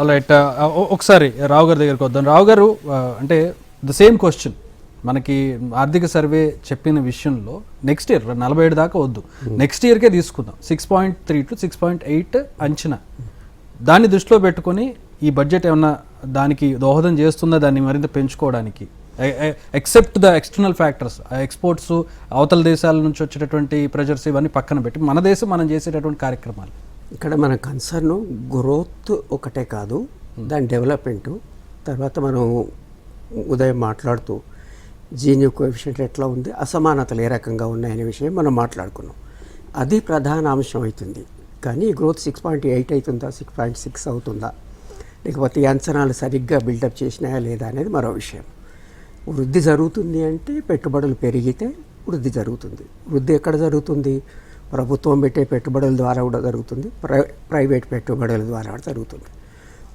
Right. ఒకసారి రావు గారి దగ్గరికి వద్దాం. రావు గారు, అంటే ద సేమ్ క్వశ్చన్, మనకి ఆర్థిక సర్వే చెప్పిన విషయంలో నెక్స్ట్ ఇయర్ 47 దాకా వద్దు, నెక్స్ట్ ఇయర్కే తీసుకుందాం. 6.3 to 6.8 అంచనా. దాన్ని దృష్టిలో పెట్టుకొని ఈ బడ్జెట్ ఏమన్నా దానికి దోహదం చేస్తుందా, దాన్ని మరింత పెంచుకోవడానికి? Except the external factors, exports, అవతల దేశాల నుంచి వచ్చేటటువంటి ప్రెజర్స్, ఇవన్నీ పక్కన పెట్టి మన దేశం మనం చేసేటటువంటి కార్యక్రమాలు. ఇక్కడ మన కన్సర్న్ గ్రోత్ ఒకటే కాదు, దాని డెవలప్మెంటు. తర్వాత మనం ఉదయం మాట్లాడుతూ జీని కోఎఫిషియంట్ ఎట్లా ఉంది, అసమానతలు ఏ రకంగా ఉన్నాయనే విషయం మనం మాట్లాడుకున్నాం. అది ప్రధాన అంశం అవుతుంది. కానీ గ్రోత్ 6.8 అవుతుందా, 6.6 అవుతుందా, లేకపోతే ఈ అంచనాలు సరిగ్గా బిల్డప్ చేసినాయా లేదా అనేది మరో విషయం. వృద్ధి జరుగుతుంది అంటే పెట్టుబడులు పెరిగితే వృద్ధి జరుగుతుంది. వృద్ధి ఎక్కడ జరుగుతుంది? ప్రభుత్వం పెట్టే పెట్టుబడుల ద్వారా కూడా జరుగుతుంది, ప్రైవేట్ పెట్టుబడుల ద్వారా కూడా జరుగుతుంది.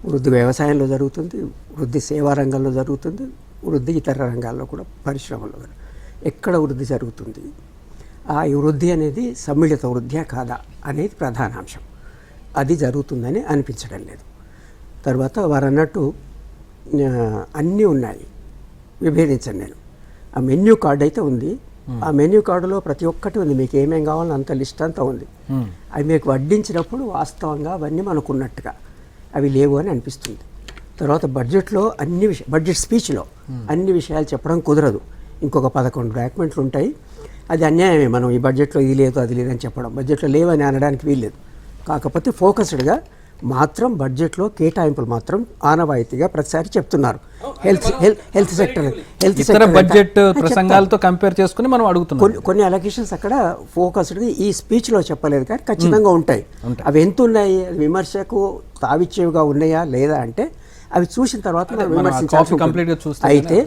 వృద్ధి వ్యవసాయంలో జరుగుతుంది, వృద్ధి సేవా రంగంలో జరుగుతుంది, వృద్ధి ఇతర రంగాల్లో కూడా, పరిశ్రమలో. ఎక్కడ వృద్ధి జరుగుతుంది? ఆ వృద్ధి అనేది సమ్మిళిత వృద్ధ్యా కాదా అనేది ప్రధాన అంశం. అది జరుగుతుందని అనిపించడం లేదు. తర్వాత వారు అన్నట్టు అన్నీ ఉన్నాయి, విభేదించండి. నేను ఆ మెన్యూ కార్డు అయితే ఉంది, ఆ మెన్యూ కార్డులో ప్రతి ఒక్కటి ఉంది, మీకు ఏమేం కావాలో అంత లిస్ట్ అంతా ఉంది. అవి మీకు వడ్డించినప్పుడు వాస్తవంగా అవన్నీ మనకున్నట్టుగా అవి లేవు అని అనిపిస్తుంది. తర్వాత బడ్జెట్లో అన్ని బడ్జెట్ స్పీచ్లో అన్ని విషయాలు చెప్పడం కుదరదు. ఇంకొక 11 డాక్యుమెంట్లు ఉంటాయి. అది అన్యాయమే. మనం ఈ బడ్జెట్లో ఇది లేదు అది లేదని చెప్పడం, బడ్జెట్లో లేవని అనడానికి వీల్లేదు. కాకపోతే ఫోకస్డ్గా మాత్రం బడ్జెట్లో కేటాయింపులు మాత్రం ఆనవాయితీగా ప్రతిసారి చెప్తున్నారు. హెల్త్ సెక్టర్ బడ్జెట్ ప్రసంగాలతో కంపేర్ చేసుకుని మనం అడుగుతున్నాం. కొన్ని అలొకేషన్స్ అక్కడ ఫోకస్డ్గా ఈ స్పీచ్లో చెప్పలేదు, కానీ ఖచ్చితంగా ఉంటాయి. అవి ఎంత ఉన్నాయి, విమర్శకు తావిచ్చేవిగా ఉన్నాయా లేదా అంటే అవి చూసిన తర్వాత మనం విమర్శించాల్సి. అయితే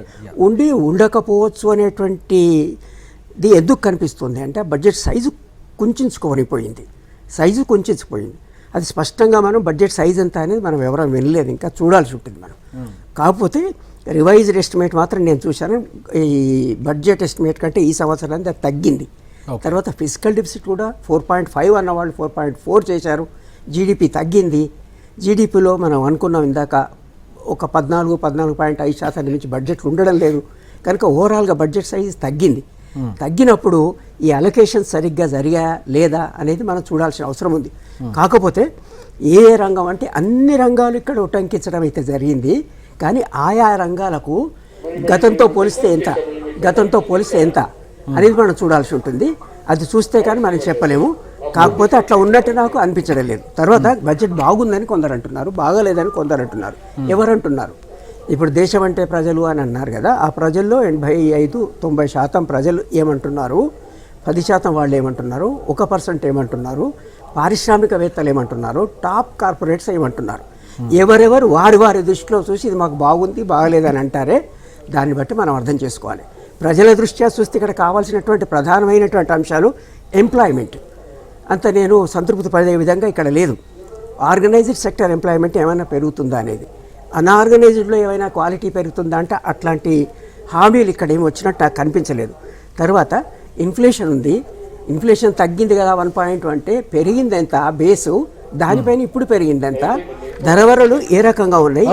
ఉండి ఉండకపోవచ్చు అనేటువంటిది ఎందుకు కనిపిస్తుంది అంటే బడ్జెట్ సైజు కుంచుకుపోయింది. అది స్పష్టంగా మనం బడ్జెట్ సైజ్ ఎంత అనేది మనం ఎవరో వినలేదు, ఇంకా చూడాల్సి ఉంటుంది మనం. కాకపోతే రివైజ్డ్ ఎస్టిమేట్ మాత్రం నేను చూశాను, ఈ బడ్జెట్ ఎస్టిమేట్ కంటే ఈ సంవత్సరానికి అది తగ్గింది. తర్వాత ఫిజికల్ డెఫిసిట్ కూడా 4.5 అన్నవాళ్ళు 4.4 చేశారు. జీడిపి తగ్గింది. జీడిపిలో మనం అనుకున్నాం ఇందాక ఒక 14.5% నుంచి బడ్జెట్లు ఉండడం లేదు. కనుక ఓవరాల్గా బడ్జెట్ సైజ్ తగ్గింది. తగ్గినప్పుడు ఈ అలొకేషన్ సరిగ్గా జరిగా లేదా అనేది మనం చూడాల్సిన అవసరం ఉంది. కాకపోతే ఏ రంగం అంటే అన్ని రంగాలు ఇక్కడ ఉటంకించడం అయితే జరిగింది, కానీ ఆయా రంగాలకు గతంతో పోలిస్తే ఎంత అనేది మనం చూడాల్సి ఉంటుంది. అది చూస్తే కానీ మనం చెప్పలేము. కాకపోతే అట్లా ఉన్నట్టు నాకు అనిపించడం లేదు. తర్వాత బడ్జెట్ బాగుందని కొందరు అంటున్నారు, బాగాలేదని కొందరు అంటున్నారు. ఎవరంటున్నారు? ఇప్పుడు దేశం అంటే ప్రజలు అని అన్నారు కదా, ఆ ప్రజల్లో 85-90% ప్రజలు ఏమంటున్నారు, 10% వాళ్ళు ఏమంటున్నారు, 1% ఏమంటున్నారు, పారిశ్రామికవేత్తలు ఏమంటున్నారు, టాప్ కార్పొరేట్స్ ఏమంటున్నారు. ఎవరెవరు వారి దృష్టిలో చూసి ఇది మాకు బాగుంది బాగలేదని అంటారే, దాన్ని బట్టి మనం అర్థం చేసుకోవాలి. ప్రజల దృష్ట్యా చూస్తే ఇక్కడ కావాల్సినటువంటి ప్రధానమైనటువంటి అంశాలు ఎంప్లాయ్మెంట్ అంత నేను సంతృప్తి పడే విధంగా ఇక్కడ లేదు. ఆర్గనైజ్డ్ సెక్టర్ ఎంప్లాయ్మెంట్ ఏమైనా పెరుగుతుందా అనేది, అన్ఆర్గనైజ్డ్లో ఏమైనా క్వాలిటీ పెరుగుతుందా అంటే అట్లాంటి హామీలు ఇక్కడ ఏమి వచ్చినట్టు నాకు కనిపించలేదు. తర్వాత ఇన్ఫ్లేషన్ ఉంది, ఇన్ఫ్లేషన్ తగ్గింది కదా 1.2 అంటే పెరిగింది ఎంత బేసు, దానిపైన ఇప్పుడు పెరిగింది ఎంత, ధరవరలు ఏ రకంగా ఉన్నాయి.